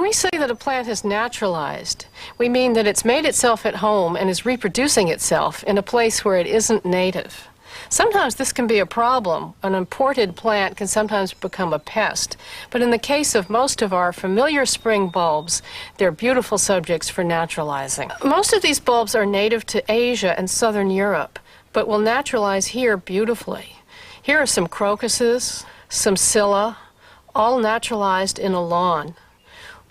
we say that a plant is naturalized, we mean that it's made itself at home and is reproducing itself in a place where it isn't native. Sometimes this can be a problem. An imported plant can sometimes become a pest. But in the case of most of our familiar spring bulbs, they're beautiful subjects for naturalizing. Most of these bulbs are native to Asia and southern Europe, but will naturalize here beautifully. Here are some crocuses, some scilla, all naturalized in a lawn.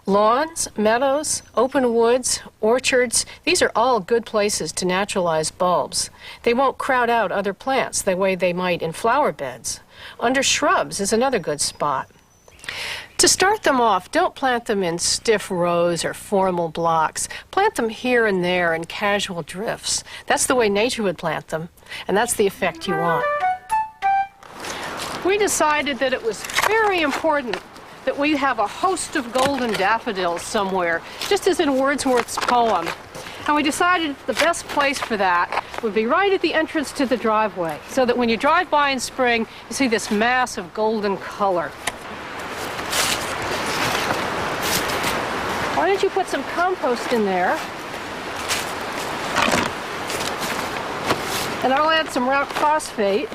Lawns, meadows, open woods, orchards, these are all good places to naturalize bulbs. They won't crowd out other plants the way they might in flower beds. Under shrubs is another good spot. To start them off, don't plant them in stiff rows or formal blocks. Plant them here and there in casual drifts. That's the way nature would plant them, and that's the effect you want. We decided that it was very important that we have a host of golden daffodils somewhere, just as in Wordsworth's poem. And we decided the best place for that would be right at the entrance to the driveway, so that when you drive by in spring, you see this mass of golden color. Why don't you put some compost in there? And I'll add some rock phosphate.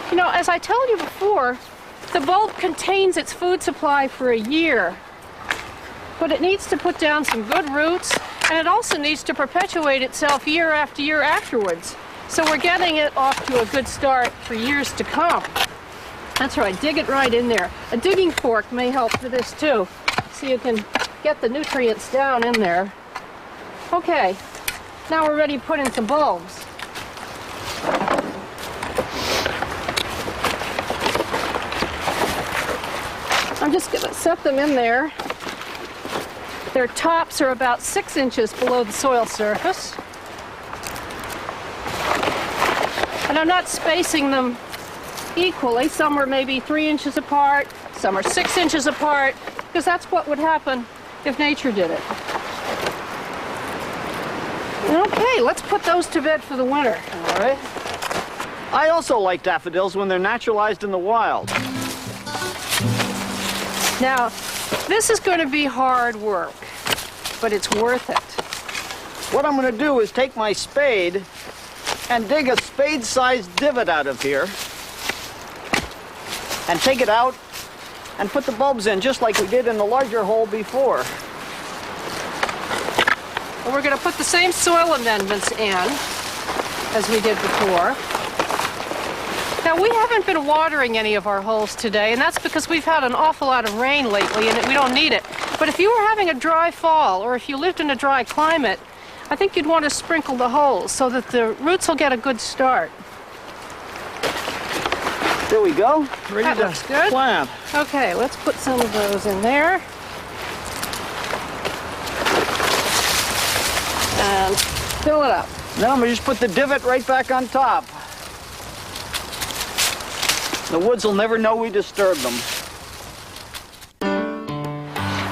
You know, as I told you before, the bulb contains its food supply for a year, but it needs to put down some good roots, and it also needs to perpetuate itself year after year afterwards. So we're getting it off to a good start for years to come. That's right, dig it right in there. A digging fork may help for this too, so you can get the nutrients down in there. Okay, now we're ready to put in some bulbs. I'm just going to set them in there. Their tops are about 6 inches below the soil surface. And I'm not spacing them equally. Some are maybe 3 inches apart, some are 6 inches apart, because that's what would happen if nature did it. Okay, let's put those to bed for the winter. All right. I also like daffodils when they're naturalized in the wild. Now, this is going to be hard work, but it's worth it. What I'm going to do is take my spade and dig a spade-sized divot out of here and take it out and put the bulbs in just like we did in the larger hole before. And we're going to put the same soil amendments in as we did before. Now, we haven't been watering any of our holes today, and that's because we've had an awful lot of rain lately and we don't need it. But if you were having a dry fall, or if you lived in a dry climate, I think you'd want to sprinkle the holes so that the roots will get a good start. There we go. Ready to plant. Okay, let's put some of those in there. And fill it up. Now I'm going to just put the divot right back on top. The woods will never know we disturbed them.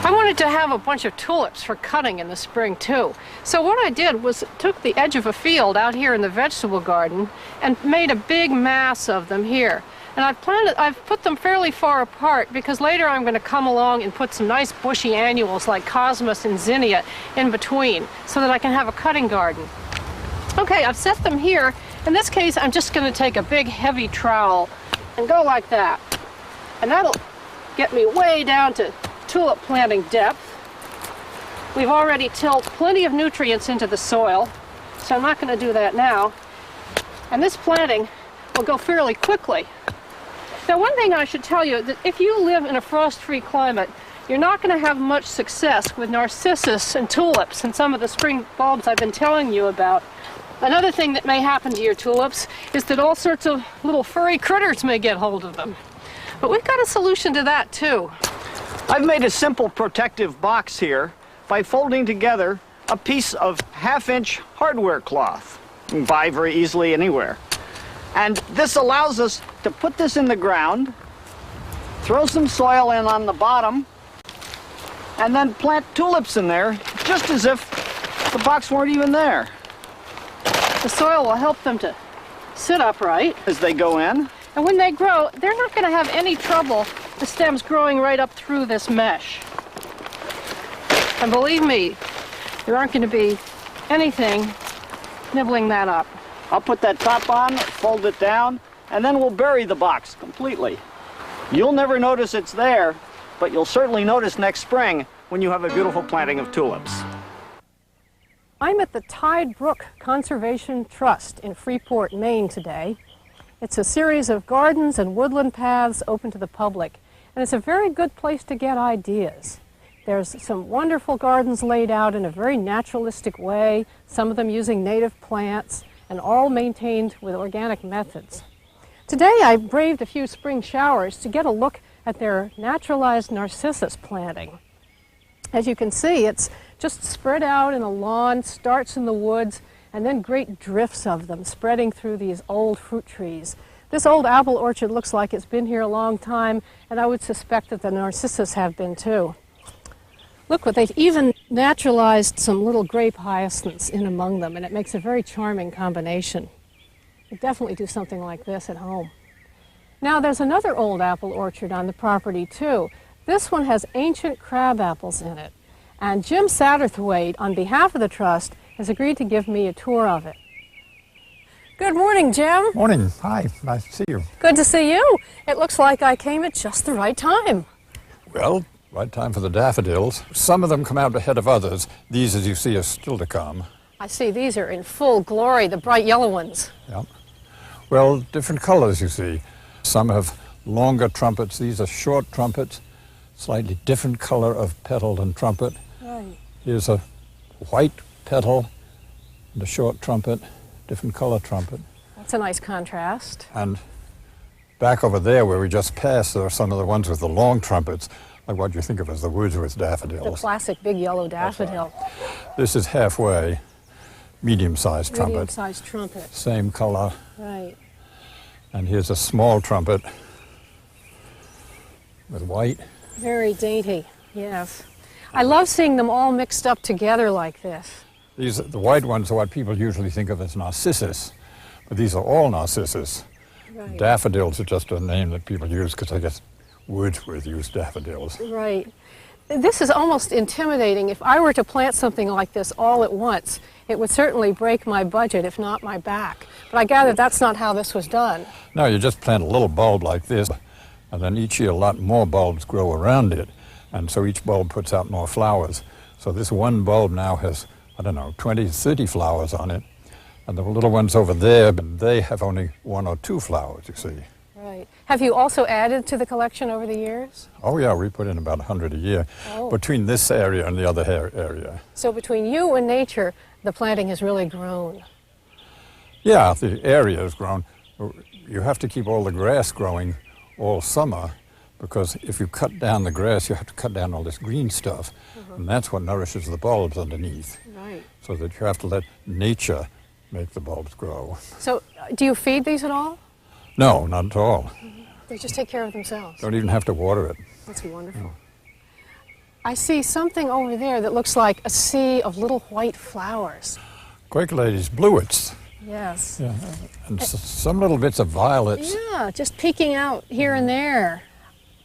I wanted to have a bunch of tulips for cutting in the spring too. So what I did was took the edge of a field out here in the vegetable garden and made a big mass of them here. And I've put them fairly far apart because later I'm going to come along and put some nice bushy annuals like cosmos and zinnia in between so that I can have a cutting garden. Okay, I've set them here. In this case, I'm just going to take a big heavy trowel and go like that. And that'll get me way down to tulip planting depth. We've already tilled plenty of nutrients into the soil, so I'm not going to do that now. And this planting will go fairly quickly. Now, one thing I should tell you, that if you live in a frost-free climate, you're not going to have much success with narcissus and tulips and some of the spring bulbs I've been telling you about. Another thing that may happen to your tulips is that all sorts of little furry critters may get hold of them. But we've got a solution to that too. I've made a simple protective box here by folding together a piece of 1/2-inch hardware cloth. You can buy very easily anywhere. And this allows us to put this in the ground, throw some soil in on the bottom, and then plant tulips in there just as if the box weren't even there. The soil will help them to sit upright as they go in. And when they grow, they're not going to have any trouble, the stems growing right up through this mesh. And believe me, there aren't going to be anything nibbling that up. I'll put that top on, fold it down, and then we'll bury the box completely. You'll never notice it's there, but you'll certainly notice next spring when you have a beautiful planting of tulips. I'm at the Tide Brook Conservation Trust in Freeport, Maine today. It's a series of gardens and woodland paths open to the public, and it's a very good place to get ideas. There's some wonderful gardens laid out in a very naturalistic way, some of them using native plants, and all maintained with organic methods. Today I braved a few spring showers to get a look at their naturalized narcissus planting. As you can see, it's just spread out in a lawn, starts in the woods, and then great drifts of them spreading through these old fruit trees. This old apple orchard looks like it's been here a long time, and I would suspect that the narcissus have been too. Look, they've even naturalized some little grape hyacinths in among them, and it makes a very charming combination. You definitely do something like this at home. Now, there's another old apple orchard on the property too. This one has ancient crab apples in it, and Jim Satterthwaite, on behalf of the Trust, has agreed to give me a tour of it. Good morning, Jim. Morning. Hi. Nice to see you. Good to see you. It looks like I came at just the right time. Well, right time for the daffodils. Some of them come out ahead of others. These, as you see, are still to come. I see these are in full glory, the bright yellow ones. Yeah. Well, different colors, you see. Some have longer trumpets. These are short trumpets, slightly different color of petal and trumpet. Right. Here's a white petal and a short trumpet, different color trumpet. That's a nice contrast. And back over there where we just passed, there are some of the ones with the long trumpets, like what you think of as the Wordsworth daffodils. The classic big yellow daffodil. This is halfway, medium-sized trumpet. Medium-sized trumpet. Same color. Right. And here's a small trumpet with white. Very dainty, yes. I love seeing them all mixed up together like this. The white ones are what people usually think of as narcissus, but these are all narcissus. Right. Daffodils are just a name that people use because I guess Wordsworth used daffodils. Right. This is almost intimidating. If I were to plant something like this all at once, it would certainly break my budget, if not my back. But I gather that's not how this was done. No, you just plant a little bulb like this, and then each year a lot more bulbs grow around it, and so each bulb puts out more flowers. So this one bulb now has, I don't know, 20, 30 flowers on it, and the little ones over there, they have only 1 or 2 flowers, you see. Right. Have you also added to the collection over the years? Oh yeah, we put in about 100 a year, between this area and the other area. So between you and nature, the planting has really grown. Yeah, the area has grown. You have to keep all the grass growing all summer, because if you cut down the grass, you have to cut down all this green stuff, and that's what nourishes the bulbs underneath. Right. So that you have to let nature make the bulbs grow. So do you feed these at all? No, not at all. They just take care of themselves. Don't even have to water it. That's wonderful. I see something over there that looks like a sea of little white flowers. Quaker ladies, bluets. Yes. Yeah. And some little bits of violets. Yeah, just peeking out here and there.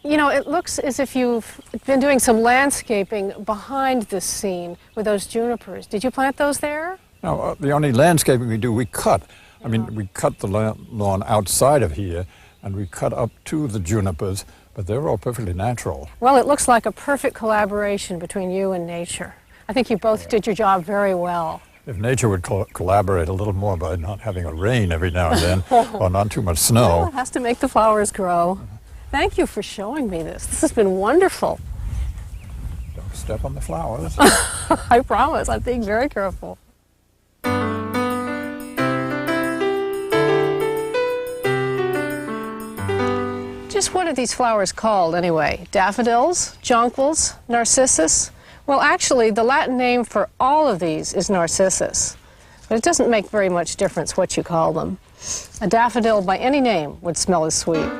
You know, it looks as if you've been doing some landscaping behind this scene with those junipers. Did you plant those there? No, the only landscaping we do, we cut. I mean, we cut the lawn outside of here, and we cut up to the junipers, but they're all perfectly natural. Well, it looks like a perfect collaboration between you and nature. I think you both did your job very well. If nature would collaborate a little more by not having a rain every now and then, or not too much snow. Well, it has to make the flowers grow. Thank you for showing me this. This has been wonderful. Don't step on the flowers. I promise. I'm being very careful. Just what are these flowers called anyway? Daffodils, jonquils, narcissus? Well, actually, the Latin name for all of these is narcissus. But it doesn't make very much difference what you call them. A daffodil by any name would smell as sweet.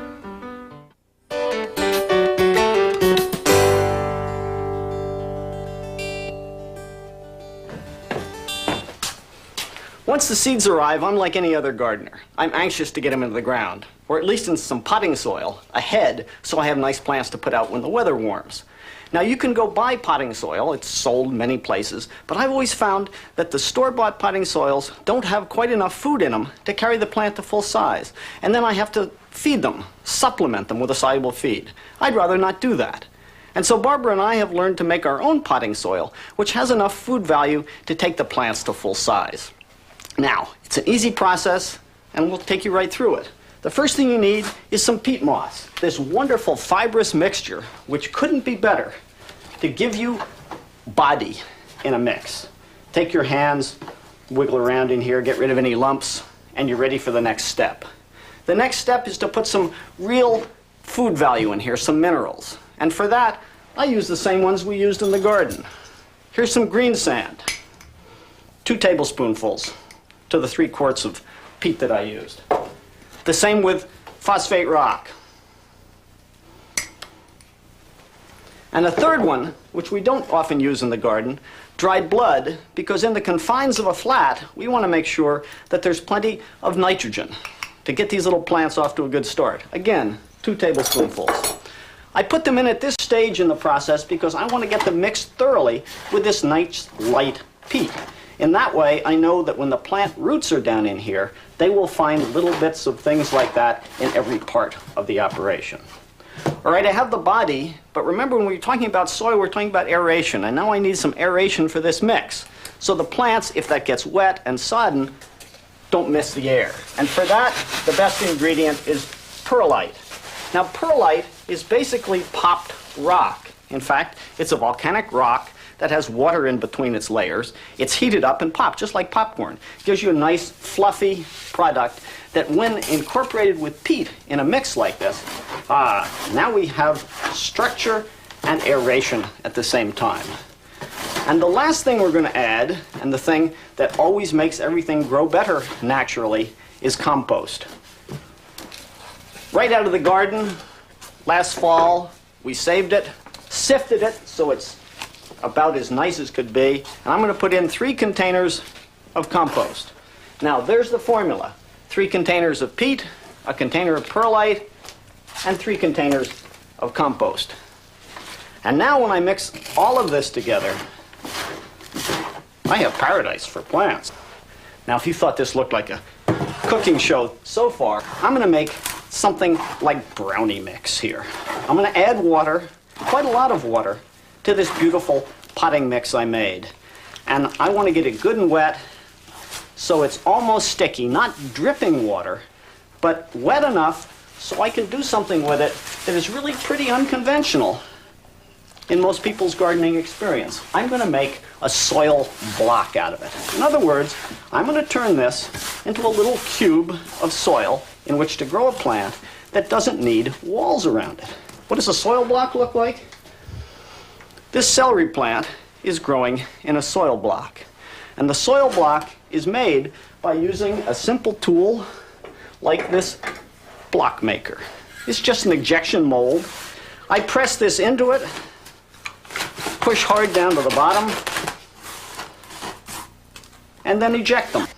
Once the seeds arrive, I'm like any other gardener. I'm anxious to get them into the ground, or at least in some potting soil ahead, so I have nice plants to put out when the weather warms. Now, you can go buy potting soil. It's sold many places. But I've always found that the store-bought potting soils don't have quite enough food in them to carry the plant to full size. And then I have to feed them, supplement them with a soluble feed. I'd rather not do that. And so Barbara and I have learned to make our own potting soil, which has enough food value to take the plants to full size. Now, it's an easy process, and we'll take you right through it. The first thing you need is some peat moss, this wonderful fibrous mixture, which couldn't be better to give you body in a mix. Take your hands, wiggle around in here, get rid of any lumps, and you're ready for the next step. The next step is to put some real food value in here, some minerals. And for that, I use the same ones we used in the garden. Here's some green sand, 2 tablespoonfuls to the 3 quarts of peat that I used. The same with phosphate rock. And a third one, which we don't often use in the garden, dried blood, because in the confines of a flat, we want to make sure that there's plenty of nitrogen to get these little plants off to a good start. Again, 2 tablespoonfuls. I put them in at this stage in the process because I want to get them mixed thoroughly with this nice light peat. In that way, I know that when the plant roots are down in here, they will find little bits of things like that in every part of the operation. All right, I have the body, but remember when we're talking about soil, we're talking about aeration, and now I need some aeration for this mix. So the plants, if that gets wet and sodden, don't miss the air. And for that, the best ingredient is perlite. Now, perlite is basically popped rock. In fact, it's a volcanic rock that has water in between its layers. It's heated up and popped, just like popcorn. It gives you a nice, fluffy product that when incorporated with peat in a mix like this, now we have structure and aeration at the same time. And the last thing we're going to add, and the thing that always makes everything grow better naturally, is compost. Right out of the garden, last fall, we saved it, sifted it so it's about as nice as could be, and I'm going to put in 3 containers of compost. Now, there's the formula. 3 containers of peat, a container of perlite, and 3 containers of compost. And now when I mix all of this together, I have paradise for plants. Now, if you thought this looked like a cooking show so far, I'm going to make something like brownie mix here. I'm going to add water, quite a lot of water, to this beautiful potting mix I made. And I want to get it good and wet so it's almost sticky, not dripping water, but wet enough so I can do something with it that is really pretty unconventional in most people's gardening experience. I'm going to make a soil block out of it. In other words, I'm going to turn this into a little cube of soil in which to grow a plant that doesn't need walls around it. What does a soil block look like? This celery plant is growing in a soil block. And the soil block is made by using a simple tool like this block maker. It's just an injection mold. I press this into it, push hard down to the bottom, and then eject them.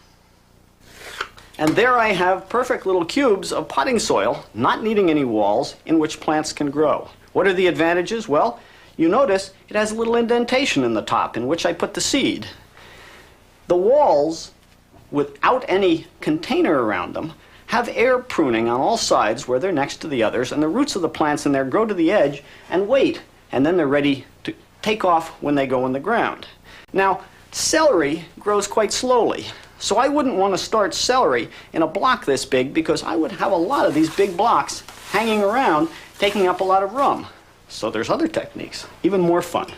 And there I have perfect little cubes of potting soil, not needing any walls, in which plants can grow. What are the advantages? Well, you notice it has a little indentation in the top in which I put the seed. The walls, without any container around them, have air pruning on all sides where they're next to the others, and the roots of the plants in there grow to the edge and wait, and then they're ready to take off when they go in the ground. Now, celery grows quite slowly, so I wouldn't want to start celery in a block this big because I would have a lot of these big blocks hanging around, taking up a lot of room. So there's other techniques, even more fun.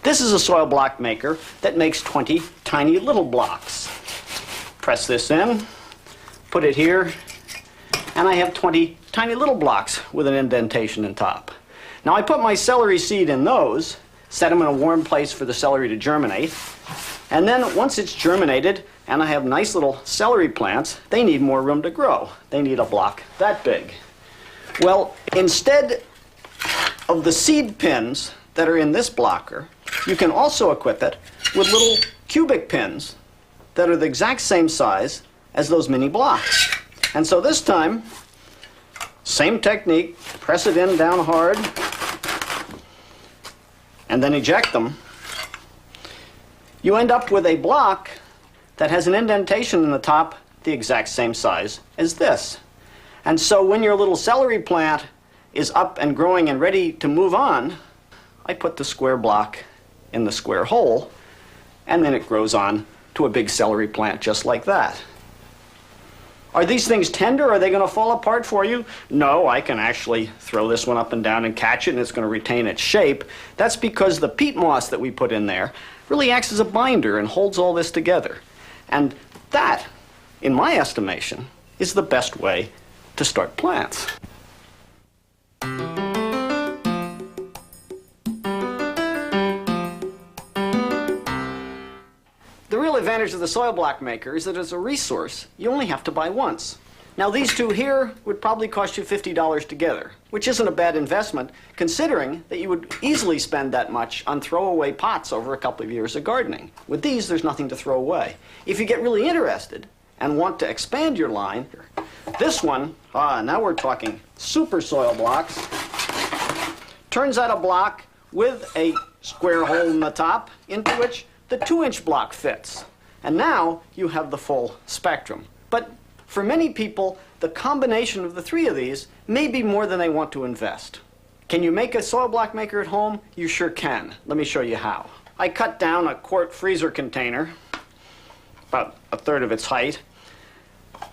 This is a soil block maker that makes 20 tiny little blocks. Press this in, put it here, and I have 20 tiny little blocks with an indentation in top. Now I put my celery seed in those, set them in a warm place for the celery to germinate, and then once it's germinated and I have nice little celery plants, they need more room to grow. They need a block that big. Well, instead of the seed pins that are in this blocker, you can also equip it with little cubic pins that are the exact same size as those mini blocks. And so this time, same technique, press it in down hard, and then eject them, you end up with a block that has an indentation in the top the exact same size as this. And so when your little celery plant is up and growing and ready to move on, I put the square block in the square hole, and then it grows on to a big celery plant just like that. Are these things tender? Are they going to fall apart for you? No, I can actually throw this one up and down and catch it, and it's going to retain its shape. That's because the peat moss that we put in there really acts as a binder and holds all this together. And that, in my estimation, is the best way to start plants. The real advantage of the soil block maker is that as a resource, you only have to buy once. Now these two here would probably cost you $50 together, which isn't a bad investment considering that you would easily spend that much on throwaway pots over a couple of years of gardening. With these, there's nothing to throw away. If you get really interested and want to expand your line, this one, now we're talking super soil blocks, turns out a block with a square hole in the top into which the 2-inch block fits. And now you have the full spectrum. But for many people, the combination of the three of these may be more than they want to invest. Can you make a soil block maker at home? You sure can. Let me show you how. I cut down a quart freezer container, about a third of its height.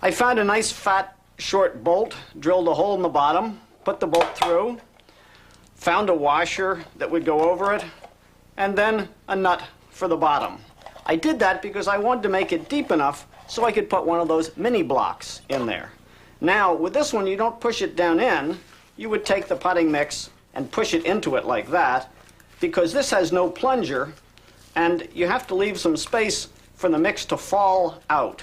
I found a nice fat short bolt, drilled a hole in the bottom, put the bolt through, found a washer that would go over it, and then a nut for the bottom. I did that because I wanted to make it deep enough so I could put one of those mini blocks in there. Now, with this one, you don't push it down in. You would take the potting mix and push it into it like that, because this has no plunger, and you have to leave some space for the mix to fall out.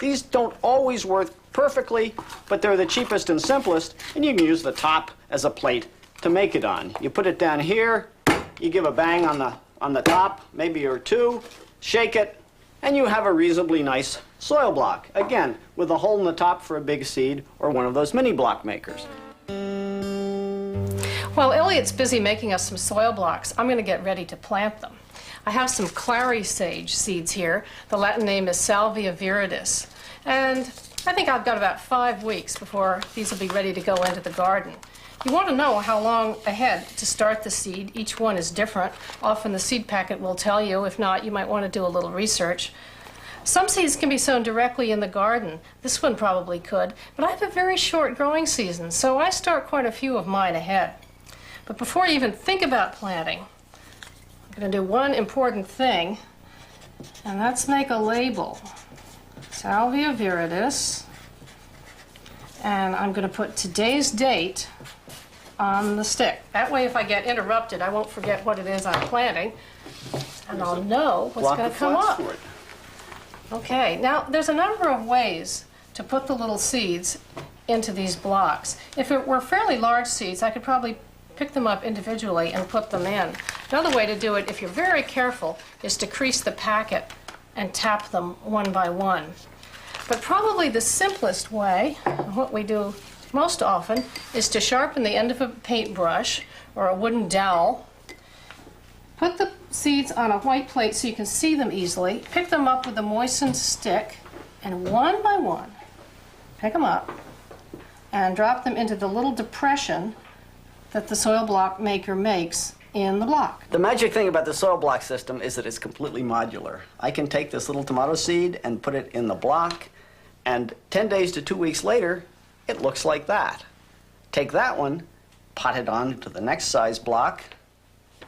These don't always work perfectly, but they're the cheapest and simplest, and you can use the top as a plate to make it on. You put it down here, you give a bang on the top, maybe or two, shake it, and you have a reasonably nice soil block. Again, with a hole in the top for a big seed or one of those mini block makers. While Eliot's busy making us some soil blocks, I'm going to get ready to plant them. I have some clary sage seeds here. The Latin name is Salvia viridis. And I think I've got about 5 weeks before these will be ready to go into the garden. You want to know how long ahead to start the seed. Each one is different. Often the seed packet will tell you. If not, you might want to do a little research. Some seeds can be sown directly in the garden. This one probably could. But I have a very short growing season, so I start quite a few of mine ahead. But before you even think about planting, I'm going to do one important thing, and that's make a label. Salvia viridis. And I'm going to put today's date on the stick. That way, if I get interrupted, I won't forget what it is I'm planting, and I'll know what's going to come up. Okay, now there's a number of ways to put the little seeds into these blocks. If it were fairly large seeds, I could probably pick them up individually and put them in. Another way to do it, if you're very careful, is to crease the packet and tap them one by one. But probably the simplest way, what we do most often, is to sharpen the end of a paintbrush or a wooden dowel, put the seeds on a white plate so you can see them easily, pick them up with a moistened stick, and one by one, pick them up and drop them into the little depression that the soil block maker makes in the block. The magic thing about the soil block system is that it's completely modular. I can take this little tomato seed and put it in the block, and 10 days to 2 weeks later, it looks like that. Take that one, pot it on to the next size block,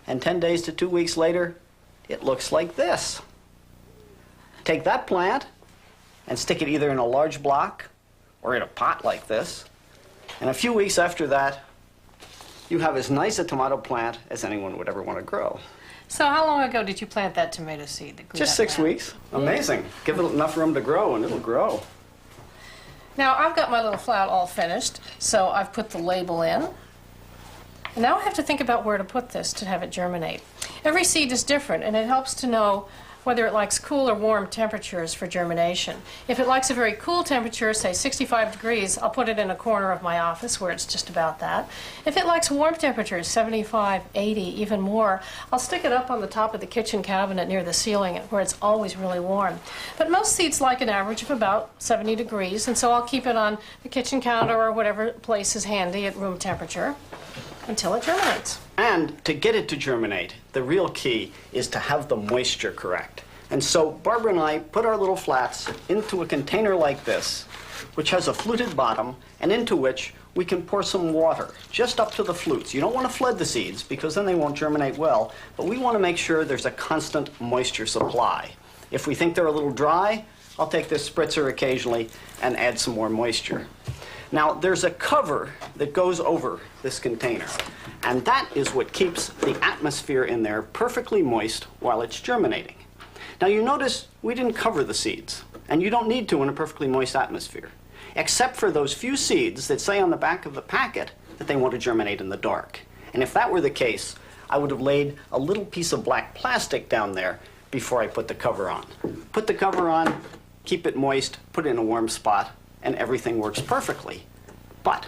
and 10 days to 2 weeks later, it looks like this. Take that plant and stick it either in a large block or in a pot like this, and a few weeks after that, you have as nice a tomato plant as anyone would ever want to grow. So how long ago did you plant that tomato seed that grew Just that 6 fast? weeks. Amazing. Give it enough room to grow and it'll grow. Now I've got my little flout all finished, so I've put the label in. And now I have to think about where to put this to have it germinate. Every seed is different, and it helps to know whether it likes cool or warm temperatures for germination. If it likes a very cool temperature, say 65 degrees, I'll put it in a corner of my office where it's just about that. If it likes warm temperatures, 75, 80, even more, I'll stick it up on the top of the kitchen cabinet near the ceiling where it's always really warm. But most seeds like an average of about 70 degrees, and so I'll keep it on the kitchen counter or whatever place is handy at room temperature until it germinates. And to get it to germinate, the real key is to have the moisture correct. And so Barbara and I put our little flats into a container like this, which has a fluted bottom, and into which we can pour some water just up to the flutes. You don't want to flood the seeds because then they won't germinate well, but we want to make sure there's a constant moisture supply. If we think they're a little dry, I'll take this spritzer occasionally and add some more moisture. Now, there's a cover that goes over this container, and that is what keeps the atmosphere in there perfectly moist while it's germinating. Now, you notice we didn't cover the seeds, and you don't need to in a perfectly moist atmosphere, except for those few seeds that say on the back of the packet that they want to germinate in the dark. And if that were the case, I would have laid a little piece of black plastic down there before I put the cover on. Put the cover on, keep it moist, put it in a warm spot, and everything works perfectly. But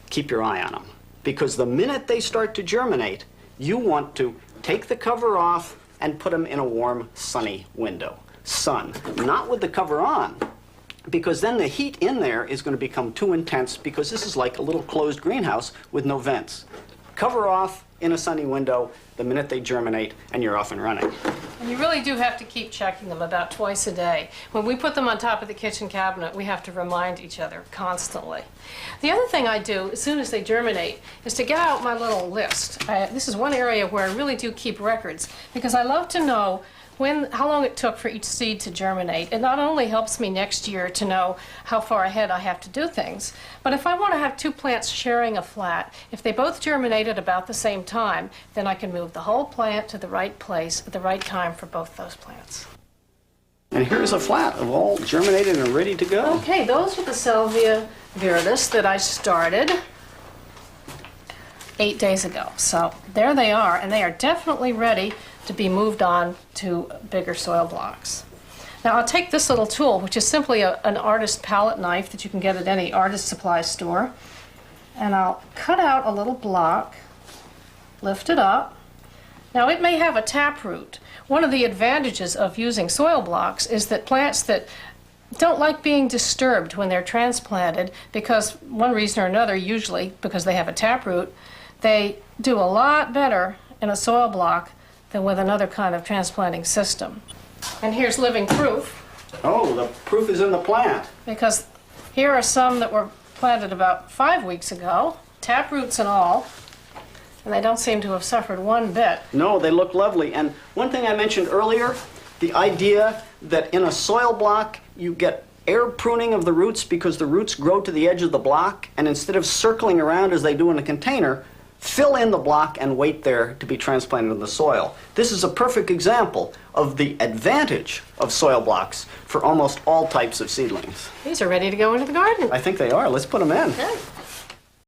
keep your eye on them, because the minute they start to germinate, you want to take the cover off and put them in a warm, sunny window. Sun, not with the cover on, because then the heat in there is going to become too intense, because this is like a little closed greenhouse with no vents. Cover off in a sunny window the minute they germinate, and you're off and running. And you really do have to keep checking them about twice a day. When we put them on top of the kitchen cabinet, we have to remind each other constantly. The other thing I do as soon as they germinate is to get out my little list. This is one area where I really do keep records, because I love to know how long it took for each seed to germinate. It not only helps me next year to know how far ahead I have to do things, but if I want to have two plants sharing a flat, if they both germinate at about the same time, then I can move the whole plant to the right place at the right time for both those plants. And here's a flat of all germinated and ready to go. Okay, those are the Salvia viridis that I started 8 days ago. So there they are, and they are definitely ready to be moved on to bigger soil blocks. Now I'll take this little tool, which is simply an artist palette knife that you can get at any artist supply store, and I'll cut out a little block, lift it up. Now it may have a taproot. One of the advantages of using soil blocks is that plants that don't like being disturbed when they're transplanted, because one reason or another, usually because they have a taproot, they do a lot better in a soil block than with another kind of transplanting system. And here's living proof. Oh, the proof is in the plant. Because here are some that were planted about 5 weeks ago, taproots and all, and they don't seem to have suffered one bit. No, they look lovely. And one thing I mentioned earlier, the idea that in a soil block you get air pruning of the roots because the roots grow to the edge of the block, and instead of circling around as they do in a container, fill in the block and wait there to be transplanted in the soil. This is a perfect example of the advantage of soil blocks for almost all types of seedlings. These are ready to go into the garden. I think they are. Let's put them in. Okay.